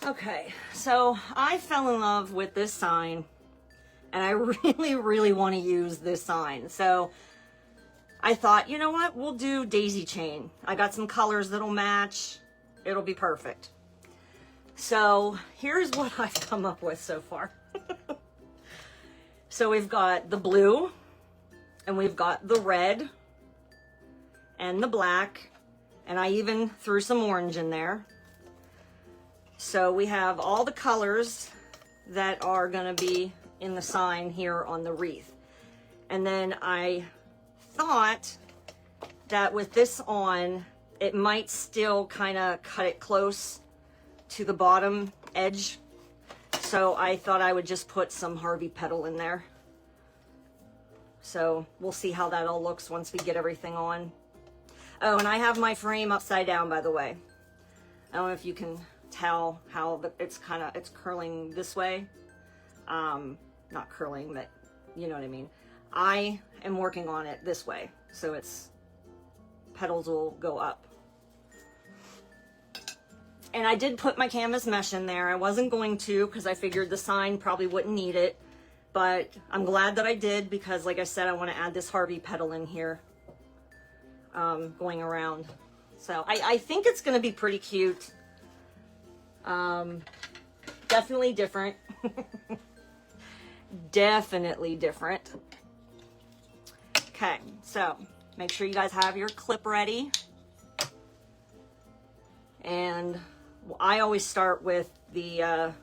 Okay, so I fell in love with this sign, and I really, really want to use this sign. So I thought, you know what, we'll do daisy chain. I got some colors that'll match. It'll be perfect. So here's what I've come up with so far. So we've got the blue, and we've got the red, and the black, and I even threw some orange in there. So we have all the colors that are going to be in the sign here on the wreath. And then I thought that with this on, it might still kind of cut it close to the bottom edge. So I thought I would just put some Harvey petal in there. So we'll see how that all looks once we get everything on. Oh, and I have my frame upside down, by the way. I don't know if you can tell how it's curling this way. Not curling, but you know what I mean. I am working on it this way, so its petals will go up. And I did put my canvas mesh in there. I wasn't going to because I figured the sign probably wouldn't need it, but I'm glad that I did because, like I said, I want to add this Harvey petal in here, going around. So I think it's going to be pretty cute. Definitely different. Definitely different. Okay, so make sure you guys have your clip ready. And I always start with the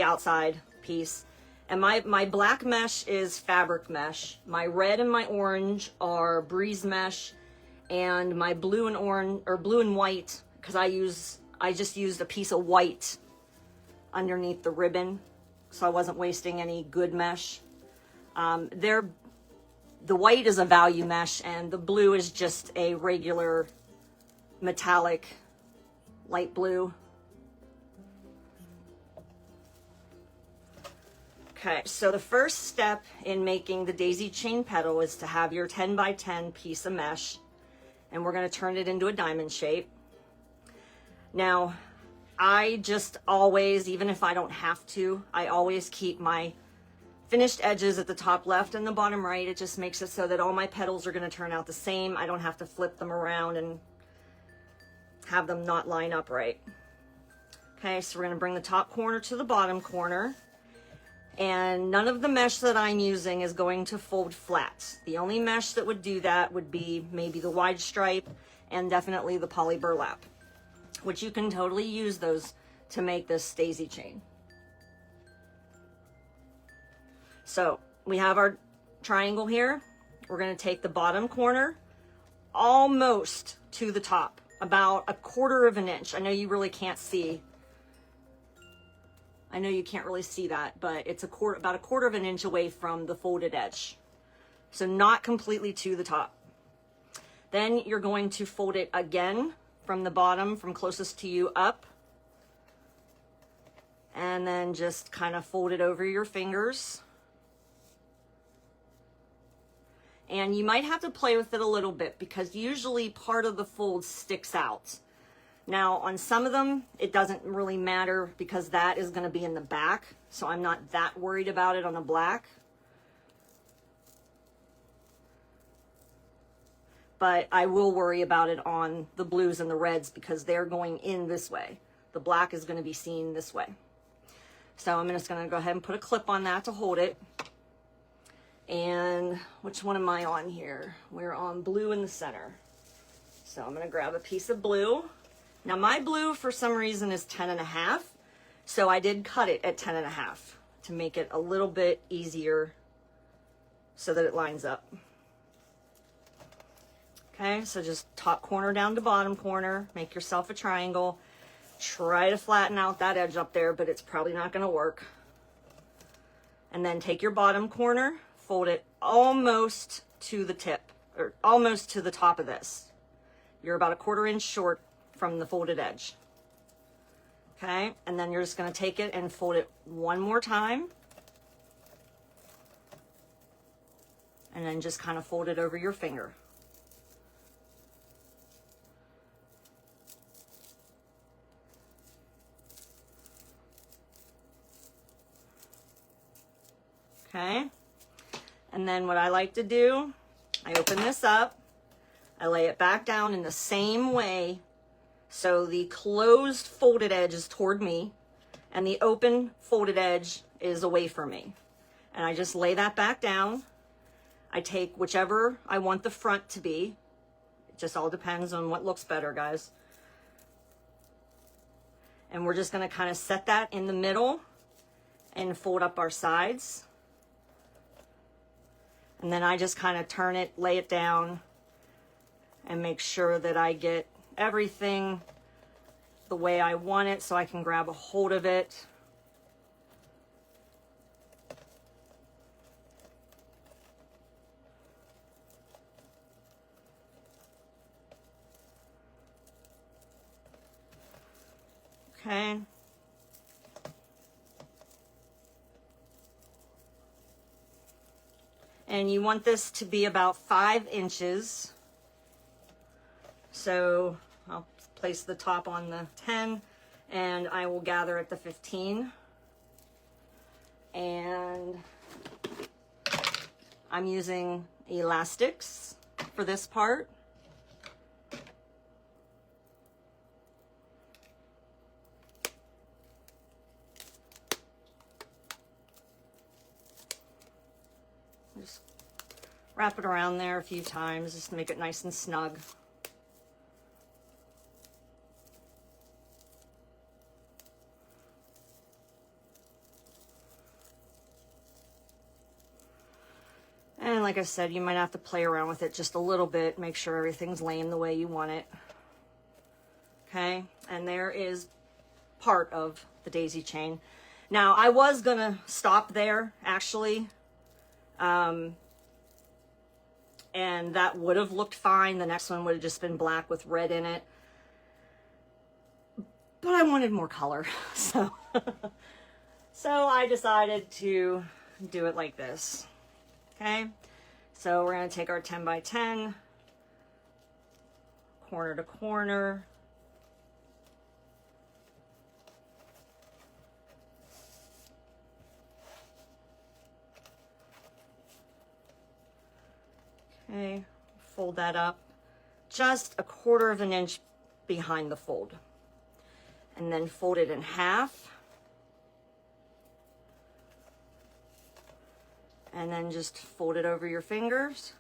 outside piece. And my black mesh is fabric mesh. My red and my orange are breeze mesh. And my blue and orange, or blue and white, because I just used a piece of white underneath the ribbon, so I wasn't wasting any good mesh. The white is a value mesh, and the blue is just a regular metallic light blue. Okay, so the first step in making the daisy chain petal is to have your 10 by 10 piece of mesh, and we're going to turn it into a diamond shape. Now, I just always, even if I don't have to, I always keep my finished edges at the top left and the bottom right. It just makes it so that all my petals are going to turn out the same. I don't have to flip them around and have them not line up right. Okay, so we're going to bring the top corner to the bottom corner. And none of the mesh that I'm using is going to fold flat. The only mesh that would do that would be maybe the wide stripe and definitely the poly burlap, which you can totally use those to make this daisy chain. So we have our triangle here. We're going to take the bottom corner almost to the top, about 1/4 of an inch. I know you really can't see. I know you can't really see that, but it's about 1/4 of an inch away from the folded edge. So not completely to the top. Then you're going to fold it again from the bottom, from closest to you up. And then just kind of fold it over your fingers. And you might have to play with it a little bit because usually part of the fold sticks out. Now, on some of them, it doesn't really matter because that is going to be in the back. So I'm not that worried about it on the black. But I will worry about it on the blues and the reds because they're going in this way. The black is going to be seen this way. So I'm just going to go ahead and put a clip on that to hold it. And which one am I on here? We're on blue in the center. So I'm going to grab a piece of blue. Now my blue for some reason is 10.5. So I did cut it at 10.5 to make it a little bit easier so that it lines up. Okay, so just top corner down to bottom corner, make yourself a triangle. Try to flatten out that edge up there, but it's probably not going to work. And then take your bottom corner, fold it almost to the tip, or almost to the top of this. You're about 1/4 inch short from the folded edge. Okay, and then you're just going to take it and fold it one more time. And then just kind of fold it over your finger. Okay. And then what I like to do, I open this up, I lay it back down in the same way so the closed folded edge is toward me and the open folded edge is away from me. And I just lay that back down. I take whichever I want the front to be. It just all depends on what looks better, guys. And we're just gonna kind of set that in the middle and fold up our sides. And then I just kind of turn it, lay it down, and make sure that I get everything the way I want it so I can grab a hold of it. Okay. And you want this to be about 5 inches. So I'll place the top on the 10 and I will gather at the 15. And I'm using elastics for this part. Just wrap it around there a few times just to make it nice and snug. And like I said, you might have to play around with it just a little bit, make sure everything's laying the way you want it. Okay, and there is part of the daisy chain. Now, I was gonna stop there, actually. And that would have looked fine. The next one would have just been black with red in it. But I wanted more color, so I decided to do it like this. Okay, so we're gonna take our 10 by 10, corner to corner. Okay, fold that up just 1/4 of an inch behind the fold. And then fold it in half. And then just fold it over your fingers.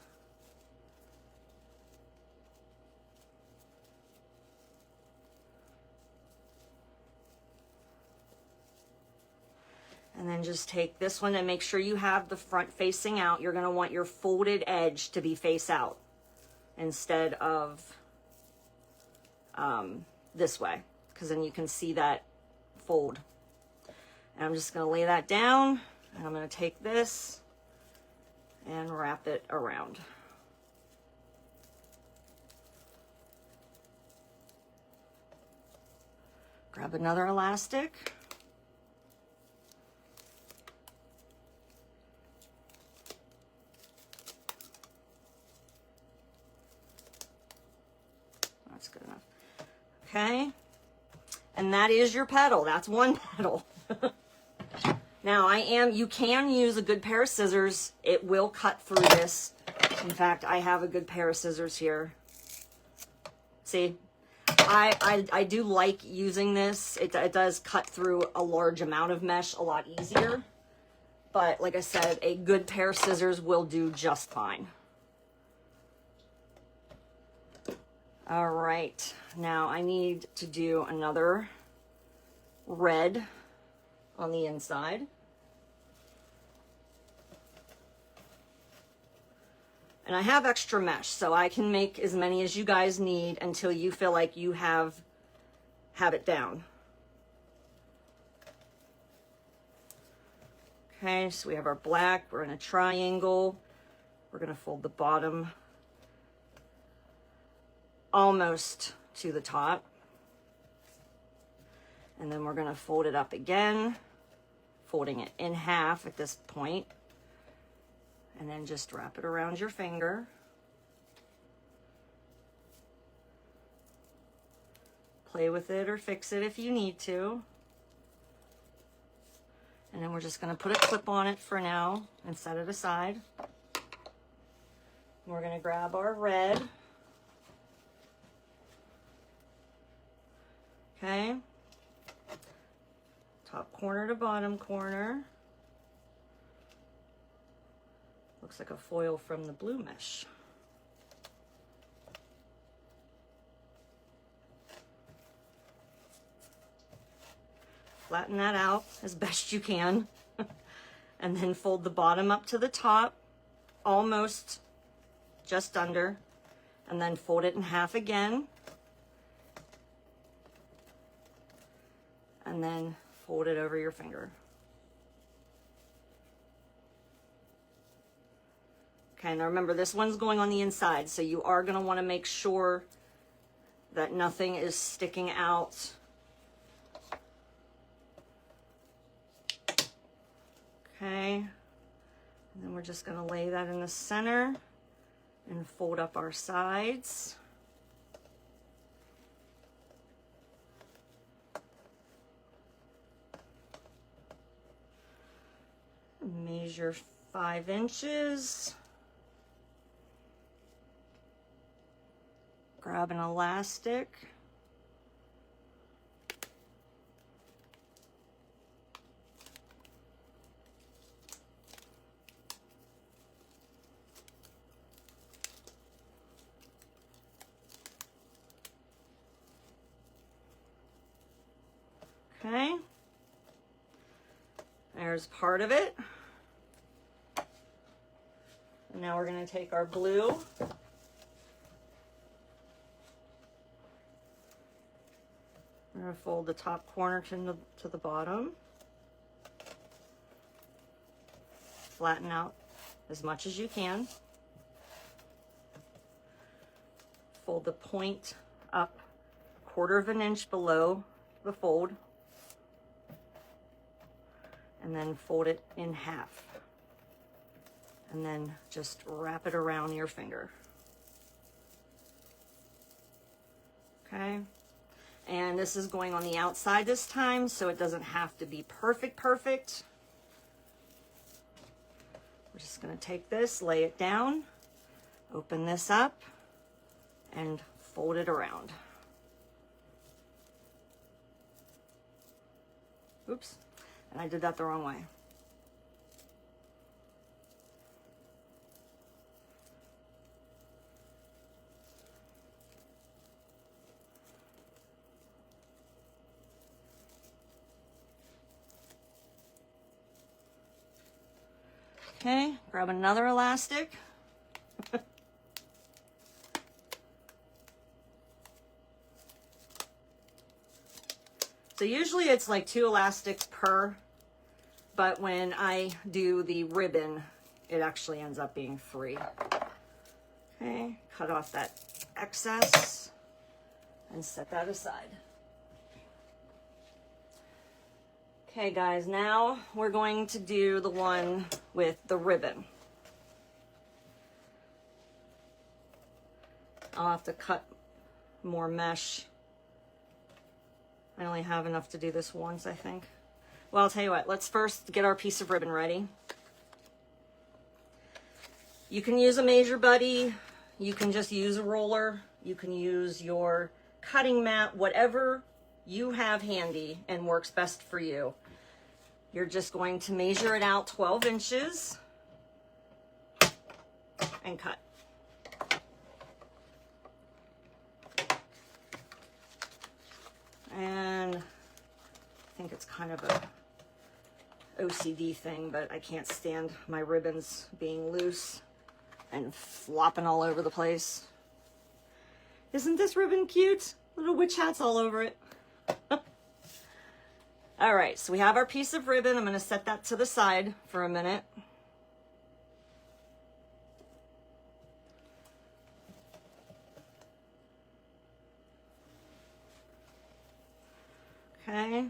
And then just take this one and make sure you have the front facing out. You're going to want your folded edge to be face out instead of this way, because then you can see that fold. And I'm just going to lay that down, and I'm going to take this and wrap it around. Grab another elastic. That's good enough. Okay. And that is your petal. That's one petal. Now you can use a good pair of scissors. It will cut through this. In fact, I have a good pair of scissors here. See, I do like using this. It does cut through a large amount of mesh a lot easier. But like I said, a good pair of scissors will do just fine. All right, now I need to do another red on the inside. And I have extra mesh, so I can make as many as you guys need until you feel like you have it down. Okay, so we have our black, we're in a triangle. We're gonna fold the bottom almost to the top. And then we're gonna fold it up again, folding it in half at this point. And then just wrap it around your finger. Play with it or fix it if you need to. And then we're just gonna put a clip on it for now and set it aside. We're gonna grab our red. Okay. Top corner to bottom corner. Looks like a foil from the blue mesh. Flatten that out as best you can. And then fold the bottom up to the top, almost just under, and then fold it in half again. And then fold it over your finger. Okay, now remember this one's going on the inside, so you are going to want to make sure that nothing is sticking out. Okay, and then we're just going to lay that in the center and fold up our sides. Measure 5 inches. Grab an elastic. Okay. There's part of it. And now we're going to take our blue. We're going to fold the top corner to the bottom. Flatten out as much as you can. Fold the point up 1/4 inch below the fold. And then fold it in half. And then just wrap it around your finger. Okay. And this is going on the outside this time, so it doesn't have to be perfect. We're just going to take this, lay it down, open this up, and fold it around. Oops, and I did that the wrong way. Okay, grab another elastic. So usually it's like 2 elastics per, but when I do the ribbon, it actually ends up being 3. Okay, cut off that excess and set that aside. Okay guys, now we're going to do the one with the ribbon. I'll have to cut more mesh. I only have enough to do this once, I think. Well, I'll tell you what, let's first get our piece of ribbon ready. You can use a Measure Buddy, you can just use a roller, you can use your cutting mat, whatever you have handy and works best for you. You're just going to measure it out 12 inches and cut. And I think it's kind of a OCD thing, but I can't stand my ribbons being loose and flopping all over the place. Isn't this ribbon cute? Little witch hats all over it. All right, so we have our piece of ribbon. I'm going to set that to the side for a minute. Okay.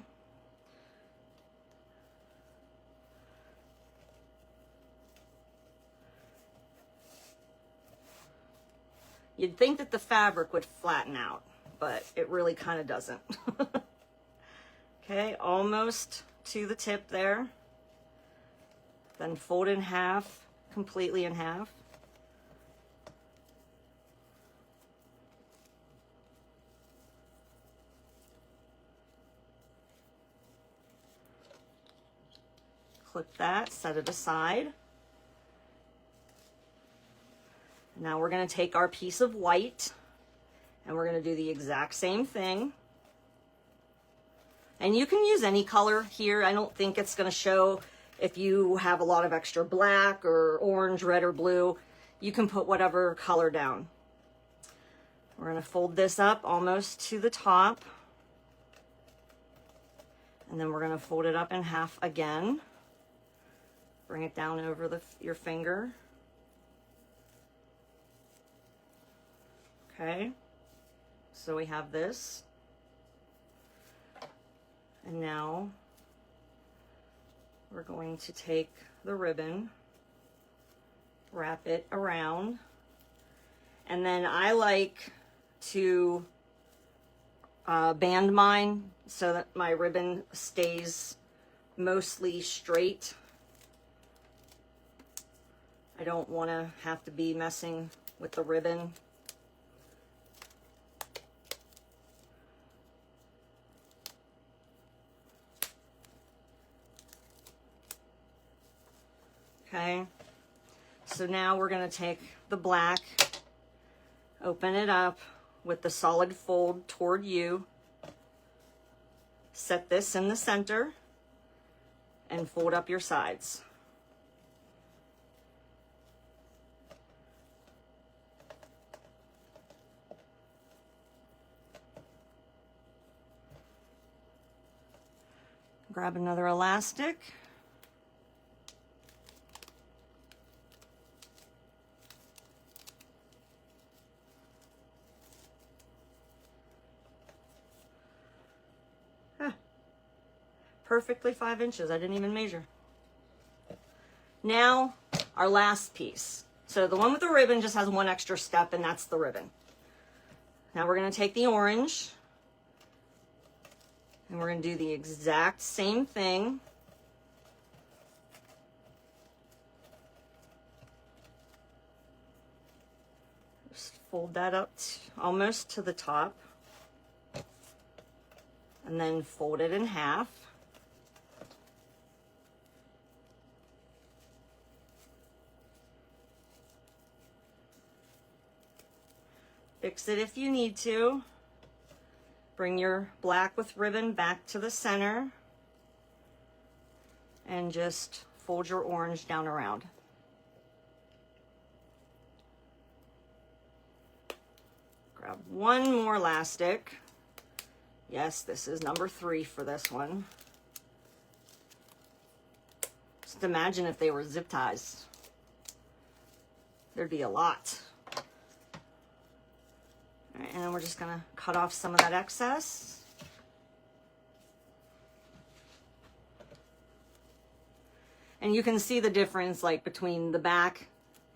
You'd think that the fabric would flatten out, but it really kind of doesn't. Okay, almost to the tip there. Then fold in half, completely in half. Clip that, set it aside. Now we're going to take our piece of white and we're going to do the exact same thing. And you can use any color here. I don't think it's going to show if you have a lot of extra black or orange, red, or blue. You can put whatever color down. We're going to fold this up almost to the top. And then we're going to fold it up in half again. Bring it down over your finger. Okay, so we have this. And now we're going to take the ribbon, wrap it around, and then I like to band mine so that my ribbon stays mostly straight. I don't want to have to be messing with the ribbon. Okay, so now we're going to take the black, open it up with the solid fold toward you, set this in the center, and fold up your sides. Grab another elastic. Perfectly 5 inches. I didn't even measure. Now, our last piece. So the one with the ribbon just has one extra step, and that's the ribbon. Now we're going to take the orange, and we're going to do the exact same thing. Just fold that up almost to the top, and then fold it in half. Fix it if you need to. Bring your black with ribbon back to the center and just fold your orange down around. Grab one more elastic. Yes, this is number 3 for this one. Just imagine if they were zip ties. There'd be a lot. All right, and then we're just gonna cut off some of that excess. And you can see the difference like between the back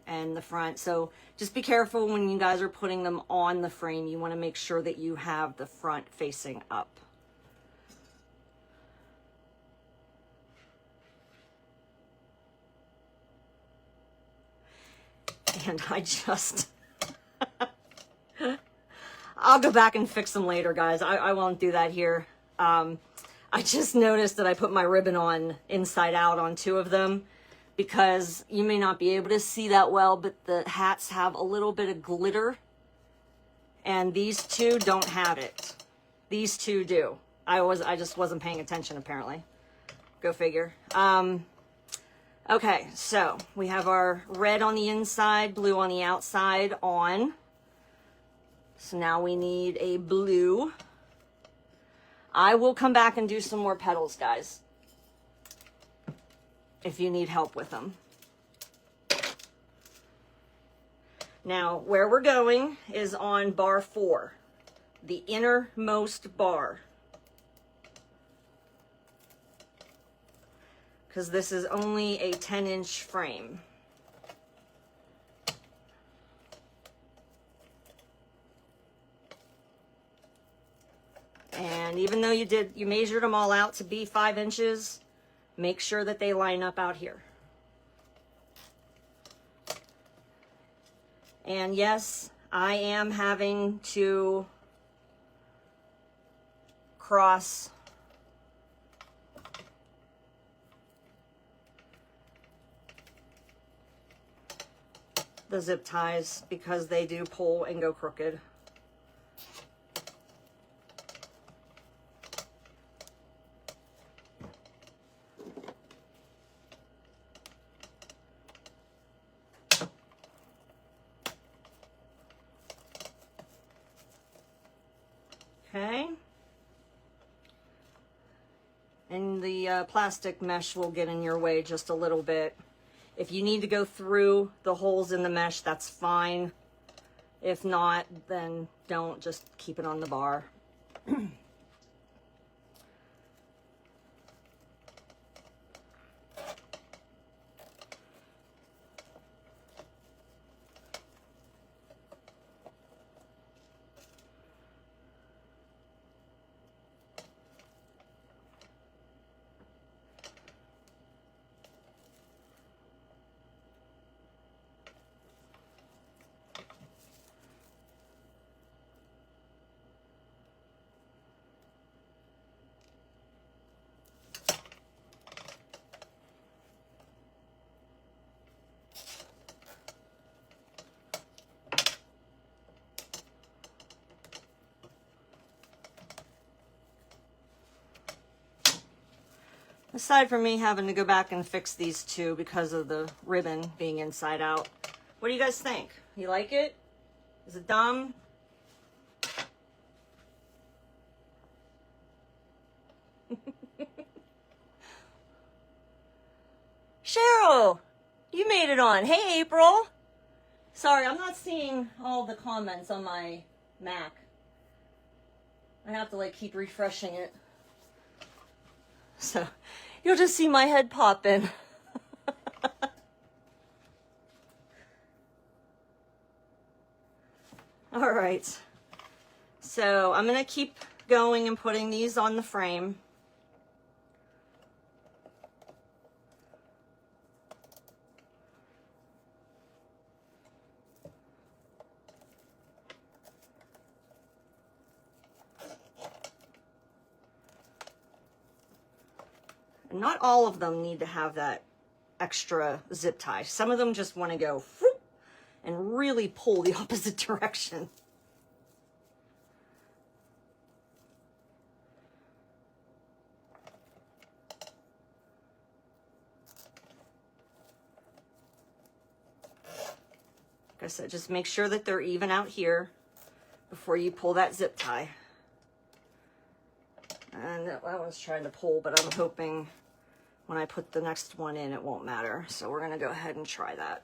and the front. So just be careful when you guys are putting them on the frame. You wanna make sure that you have the front facing up. And I just... I'll go back and fix them later, guys. I won't do that here. I just noticed that I put my ribbon on inside out on 2 of them because you may not be able to see that well, but the hats have a little bit of glitter and these 2 don't have it. These 2 do. I just wasn't paying attention apparently. Go figure. Okay, so we have our red on the inside, blue on the outside on. So now we need a blue. I will come back and do some more petals, guys, if you need help with them. Now, where we're going is on bar 4, the innermost bar. Because this is only a 10-inch frame. And even though you measured them all out to be 5 inches, make sure that they line up out here. And yes, I am having to cross the zip ties because they do pull and go crooked. Okay. And the plastic mesh will get in your way just a little bit. If you need to go through the holes in the mesh, that's fine. If not, then don't, just keep it on the bar. Aside from me having to go back and fix these two because of the ribbon being inside out. What do you guys think? You like it? Is it dumb? Cheryl, you made it on. Hey, April. Sorry, I'm not seeing all the comments on my Mac. I have to like keep refreshing it. So you'll just see my head popping. All right. So I'm going to keep going and putting these on the frame. And not all of them need to have that extra zip tie. Some of them just want to go whoop, and really pull the opposite direction. Like I said, just make sure that they're even out here before you pull that zip tie. And that one's trying to pull, but I'm hoping when I put the next one in, it won't matter. So we're going to go ahead and try that.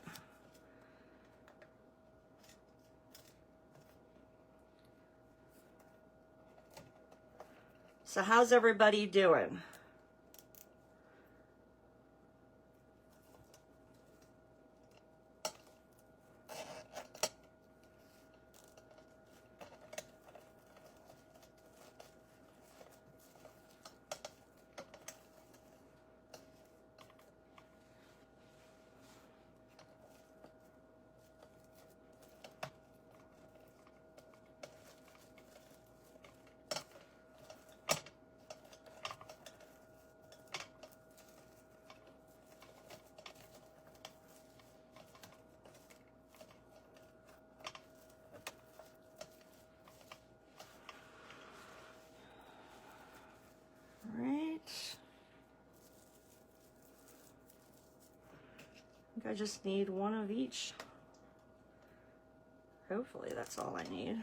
So how's everybody doing? I just need one of each. Hopefully that's all I need.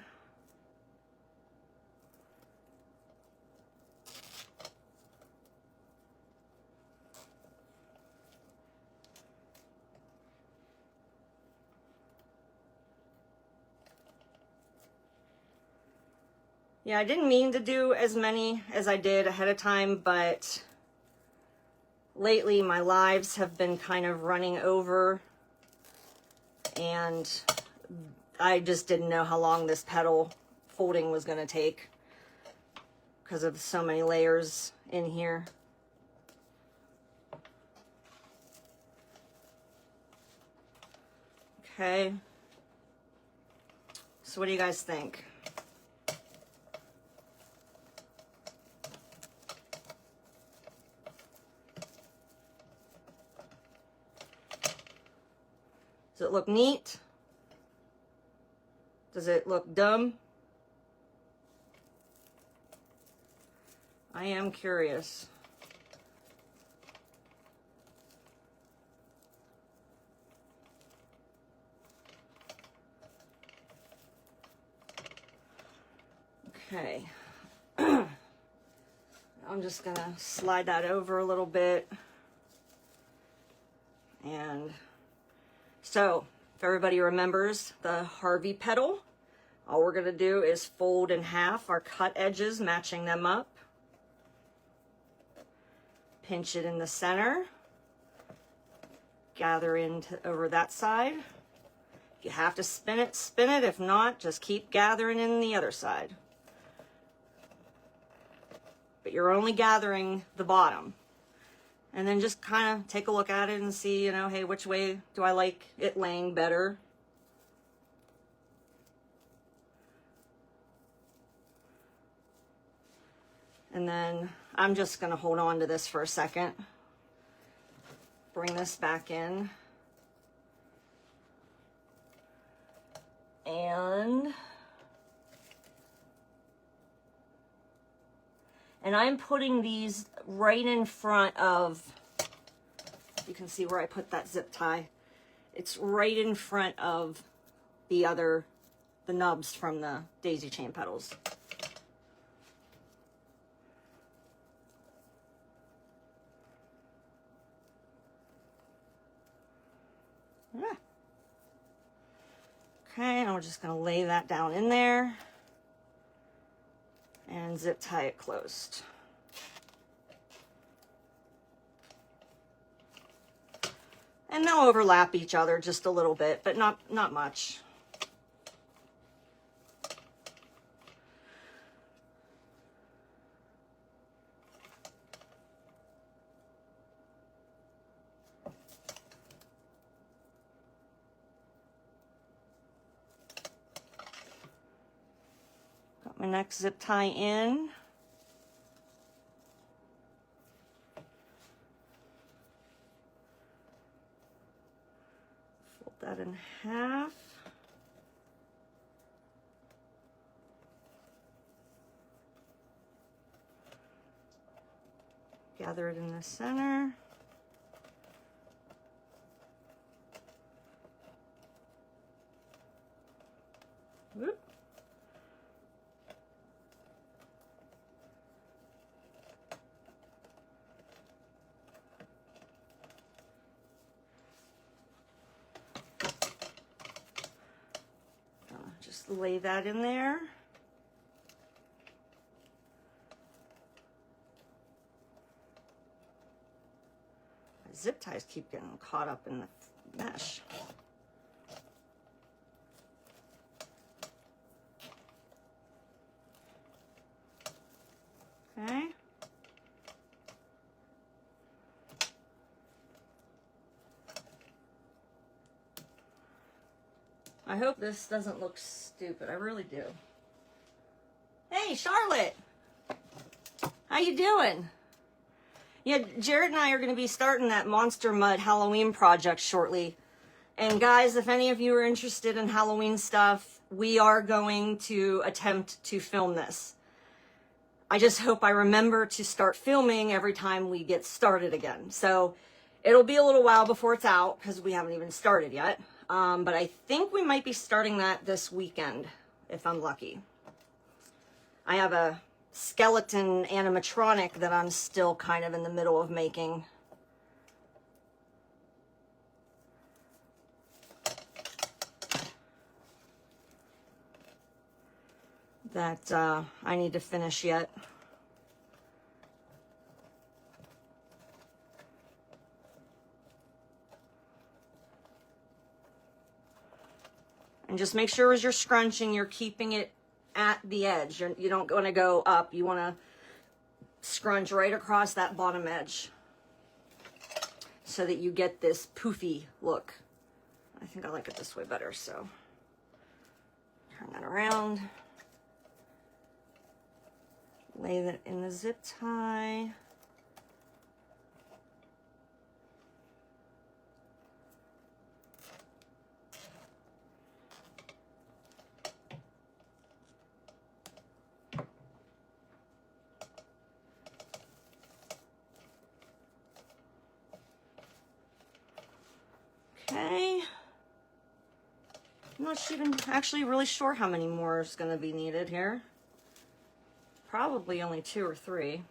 Yeah, I didn't mean to do as many as I did ahead of time, but lately my lives have been kind of running over and I just didn't know how long this petal folding was going to take because of so many layers in here. Okay. So what do you guys think? Does it look neat? Does it look dumb? I am curious. Okay. I'm just gonna slide that over a little bit. And so, if everybody remembers the Harvey petal, all we're gonna do is fold in half our cut edges, matching them up. Pinch it in the center. Gather over that side. If you have to spin it, spin it. If not, just keep gathering in the other side. But you're only gathering the bottom. And then just kind of take a look at it and see, you know, hey, which way do I like it laying better? And then I'm just going to hold on to this for a second. Bring this back in. And I'm putting these right in front of, you can see where I put that zip tie. It's right in front of the nubs from the daisy chain petals. Yeah. Okay, and we're just going to lay that down in there and zip tie it closed. And they'll overlap each other just a little bit, but not much. Got my next zip tie in. Fold that in half. Gather it in the center. Whoop. Just lay that in there. My zip ties keep getting caught up in the mesh. Okay. I hope this doesn't look stupid. I really do. Hey, Charlotte. How you doing? Yeah, Jared and I are going to be starting that Monster Mud Halloween project shortly. And guys, if any of you are interested in Halloween stuff, we are going to attempt to film this. I just hope I remember to start filming every time we get started again. So it'll be a little while before it's out because we haven't even started yet. But I think we might be starting that this weekend, if I'm lucky. I have a skeleton animatronic that I'm still kind of in the middle of making. That I need to finish yet. And just make sure as you're scrunching, you're keeping it at the edge. You don't want to go up. You want to scrunch right across that bottom edge so that you get this poofy look. I think I like it this way better, so. Turn that around. Lay that in the zip tie. Okay. I'm not even actually really sure how many more is going to be needed here. Probably only 2 or 3.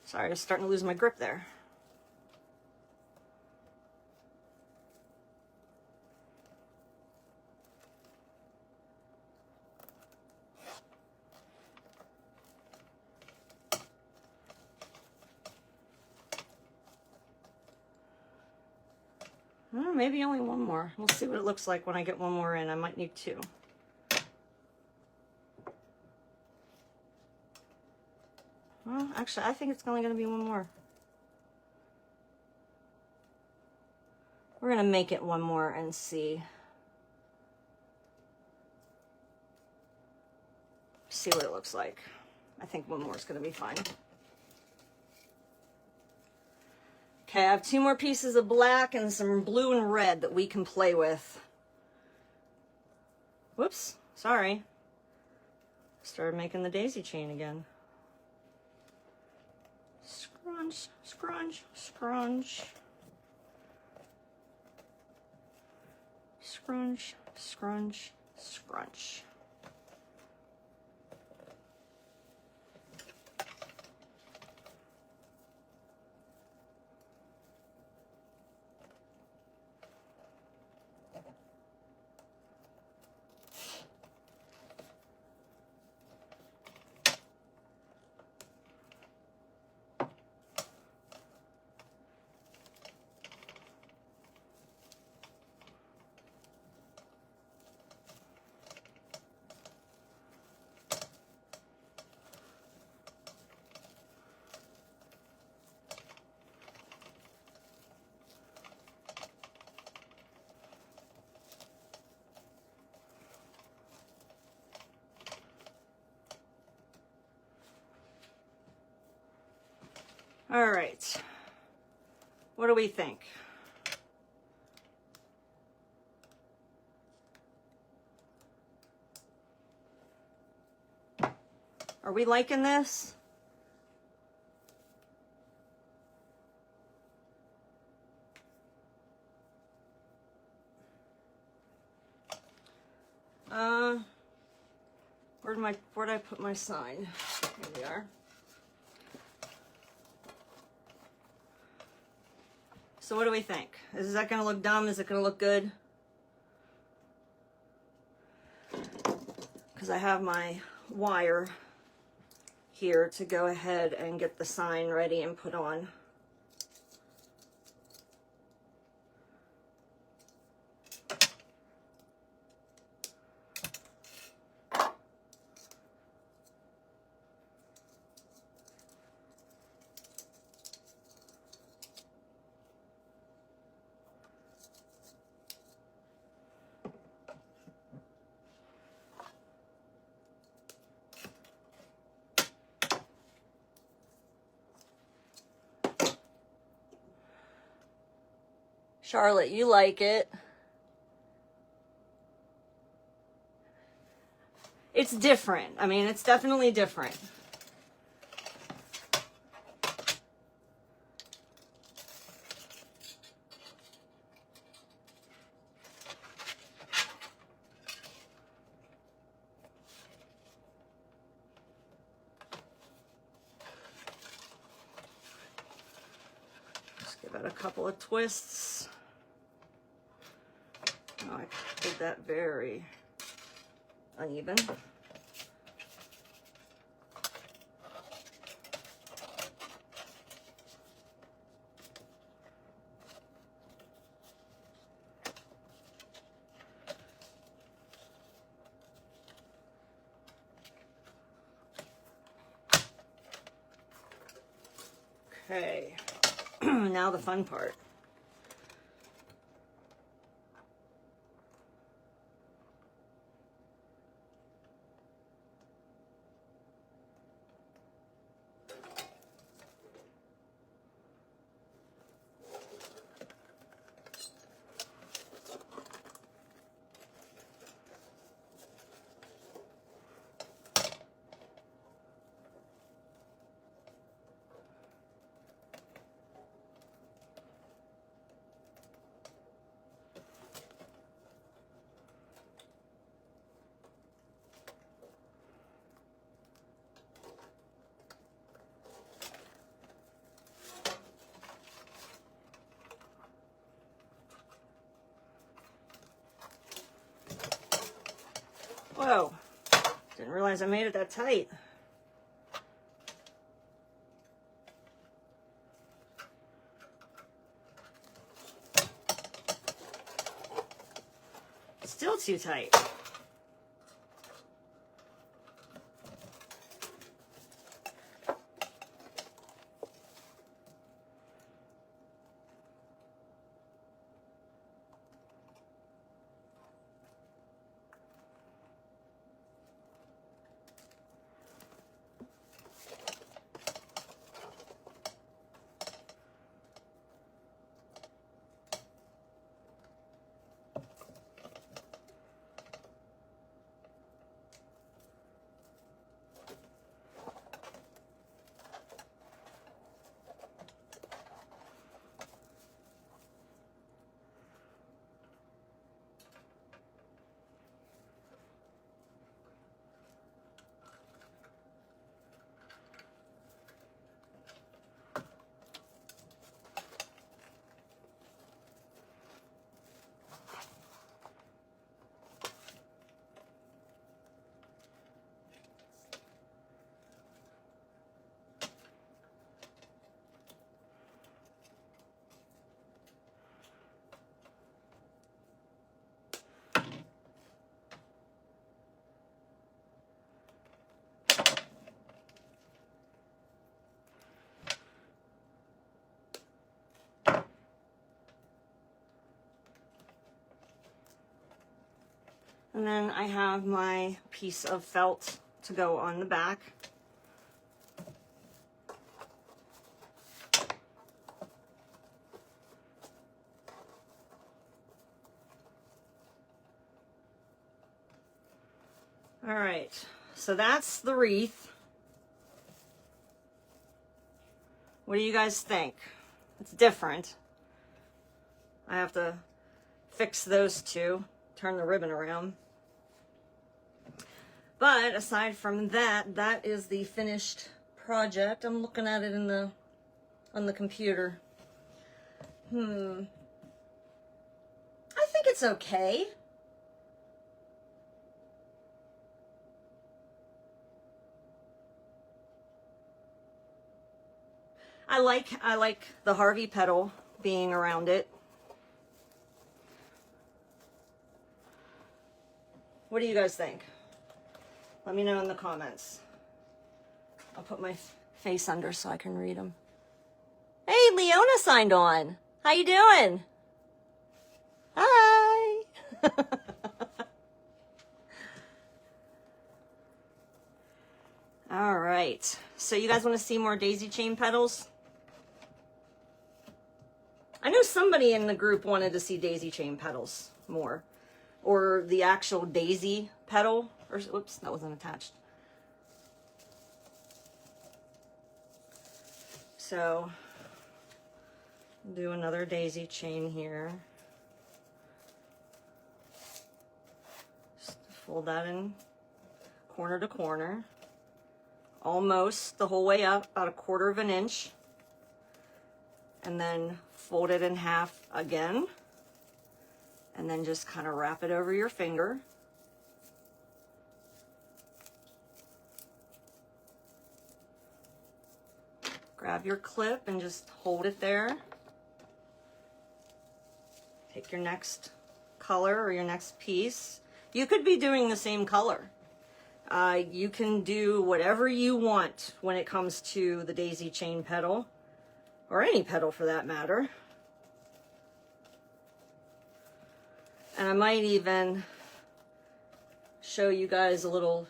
Sorry, I was starting to lose my grip there. Maybe only one more. We'll see what it looks like when I get one more in. I might need 2. Well, actually, I think it's only going to be one more. We're going to make it one more and see. See what it looks like. I think one more is going to be fine. Okay, I have 2 more pieces of black and some blue and red that we can play with. Whoops, sorry. Started making the daisy chain again. Scrunch, scrunch, scrunch. Scrunch, scrunch, scrunch. All right, what do we think? Are we liking this? Where'd I put my sign? Here we are. So what do we think? Is that gonna look dumb? Is it gonna look good? Because I have my wire here to go ahead and get the sign ready and put on. Charlotte, you like it. It's different. I mean, it's definitely different. Got a couple of twists. Oh, I did that very uneven. Okay, now the fun part. Whoa, didn't realize I made it that tight. Still too tight. And then I have my piece of felt to go on the back. All right, so that's the wreath. What do you guys think? It's different. I have to fix those two, turn the ribbon around. But aside from that, that is the finished project. I'm looking at it on the computer. I think it's okay. I like the Harvey petal being around it. What do you guys think? Let me know in the comments. I'll put my face under so I can read them. Hey, Leona signed on. How you doing? Hi. All right. So you guys want to see more daisy chain petals? I know somebody in the group wanted to see daisy chain petals more. Or the actual daisy petal. Or, oops, that wasn't attached. So, do another daisy chain here. Just fold that in corner to corner. Almost the whole way up, about 1/4 of an inch. and then fold it in half again, and then just kind of wrap it over your finger. Grab your clip and just hold it there. Take your next color or your next piece. You could be doing the same color. You can do whatever you want when it comes to the daisy chain petal, or any petal for that matter. And I might even show you guys a little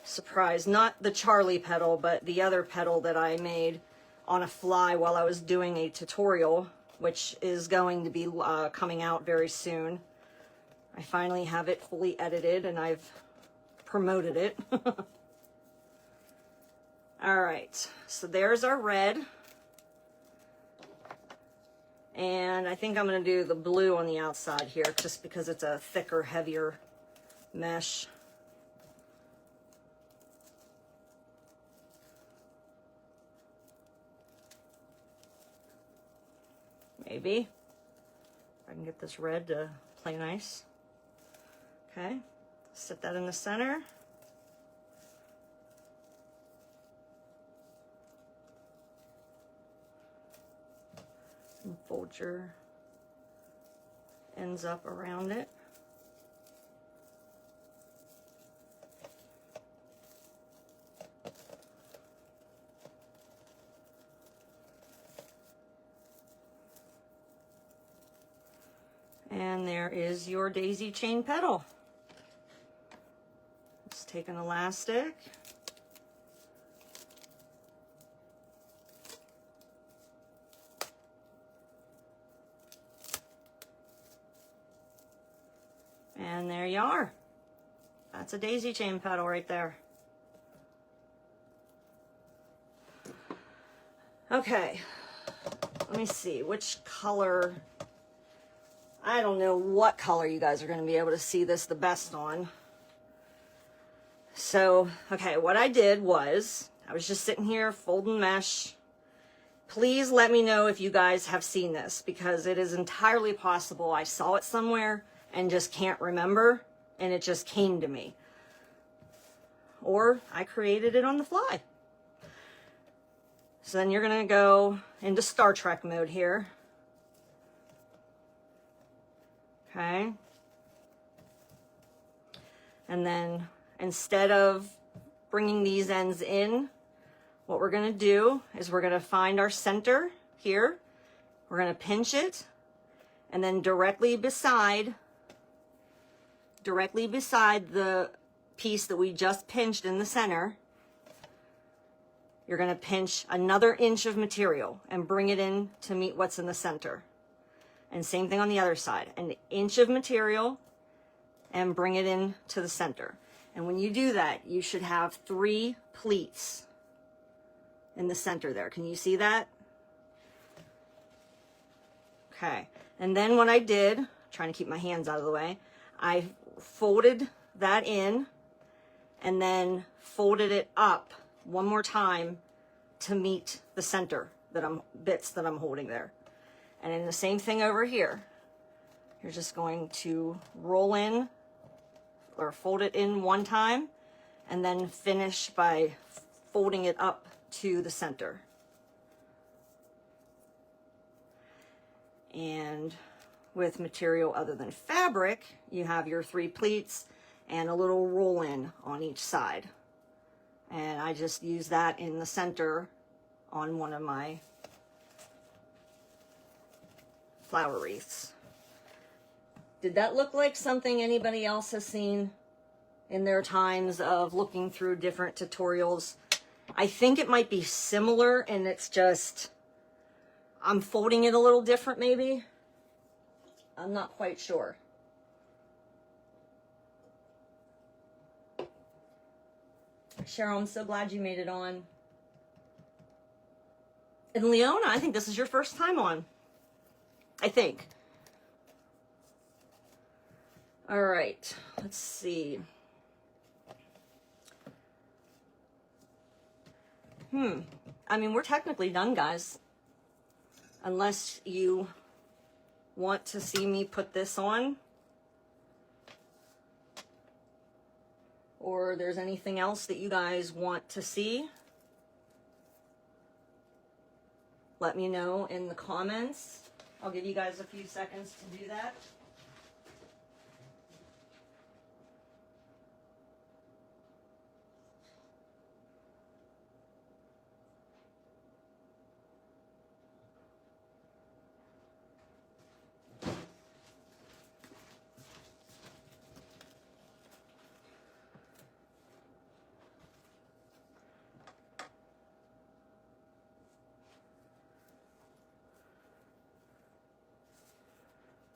surprise, not the Charlie petal, but the other petal that I made on a fly while I was doing a tutorial, which is going to be coming out very soon. I finally have it fully edited and I've promoted it. All right, so there's our red. And I think I'm gonna do the blue on the outside here just because it's a thicker, heavier mesh. Maybe. I can get this red to play nice. Okay, set that in the center. And fold your ends up around it. And there is your daisy chain petal. Let's take an elastic. And there you are. That's a daisy chain petal right there. Okay, let me see which color. I don't know what color you guys are going to be able to see this the best on. So, okay, what I did was, I was just sitting here folding mesh. Please let me know if you guys have seen this, because it is entirely possible I saw it somewhere and just can't remember, and it just came to me. Or I created it on the fly. So then you're going to go into Star Trek mode here. Okay. And then instead of bringing these ends in, what we're going to do is we're going to find our center here. We're going to pinch it, and then directly beside the piece that we just pinched in the center, you're going to pinch another inch of material and bring it in to meet what's in the center. And same thing on the other side, an inch of material and bring it in to the center. And when you do that, you should have 3 pleats in the center there. Can you see that? Okay. And then what I did, trying to keep my hands out of the way, I folded that in and then folded it up one more time to meet the center bits that I'm holding there. And then the same thing over here. You're just going to roll in or fold it in one time and then finish by folding it up to the center. And with material other than fabric, you have your 3 pleats and a little roll in on each side. And I just use that in the center on one of my flower wreaths. Did that look like something anybody else has seen in their times of looking through different tutorials? I think it might be similar, and it's just I'm folding it a little different maybe. I'm not quite sure. Cheryl, I'm so glad you made it on. And Leona, I think this is your first time on. I think. All right, let's see. I mean, we're technically done, guys. unless you want to see me put this on, or there's anything else that you guys want to see, let me know in the comments. I'll give you guys a few seconds to do that.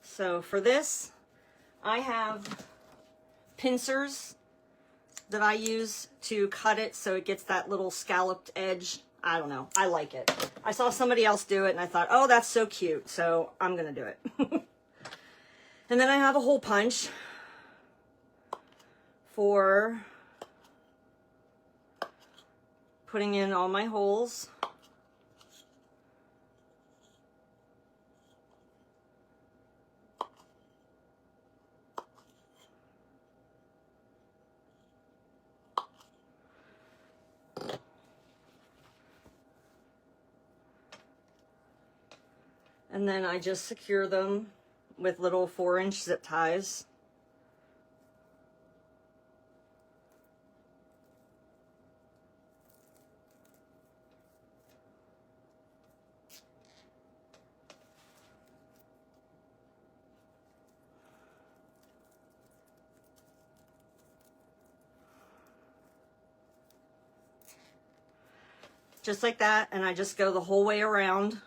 So for this, I have pincers that I use to cut it so it gets that little scalloped edge. I don't know. I like it. I saw somebody else do it and I thought, oh, that's so cute. So I'm going to do it. And then I have a hole punch for putting in all my holes. And then I just secure them with little 4-inch zip ties. Just like that, and I just go the whole way around.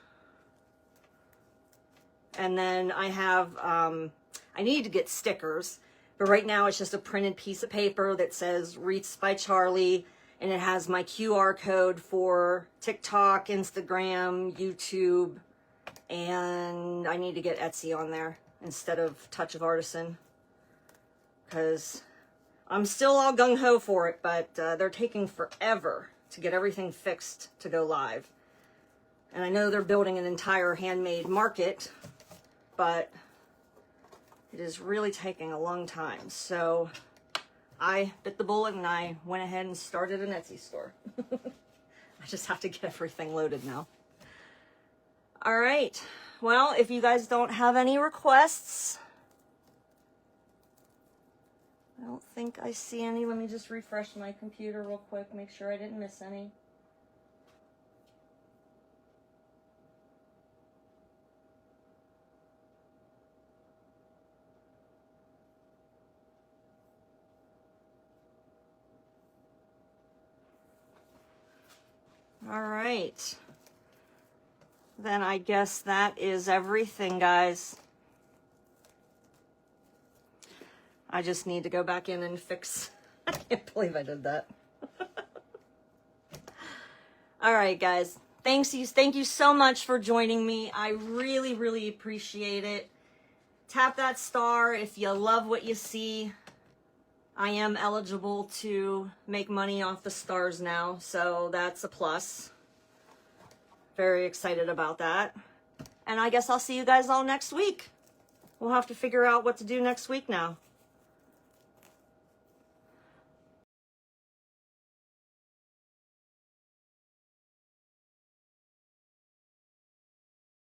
And then I have, I need to get stickers, but right now it's just a printed piece of paper that says Wreaths by Charlie, and it has my QR code for TikTok, Instagram, YouTube, and I need to get Etsy on there instead of Touch of Artisan, because I'm still all gung-ho for it, but they're taking forever to get everything fixed to go live. And I know they're building an entire handmade market, but it is really taking a long time. So I bit the bullet and I went ahead and started an Etsy store. I just have to get everything loaded now. All right. Well, if you guys don't have any requests, I don't think I see any. Let me just refresh my computer real quick, make sure I didn't miss any. All right. Then I guess that is everything, guys. I just need to go back in and fix. I can't believe I did that. All right, guys. Thank you so much for joining me. I really, really appreciate it. Tap that star if you love what you see. I am eligible to make money off the stars now, so that's a plus. Very excited about that. And I guess I'll see you guys all next week. We'll have to figure out what to do next week now.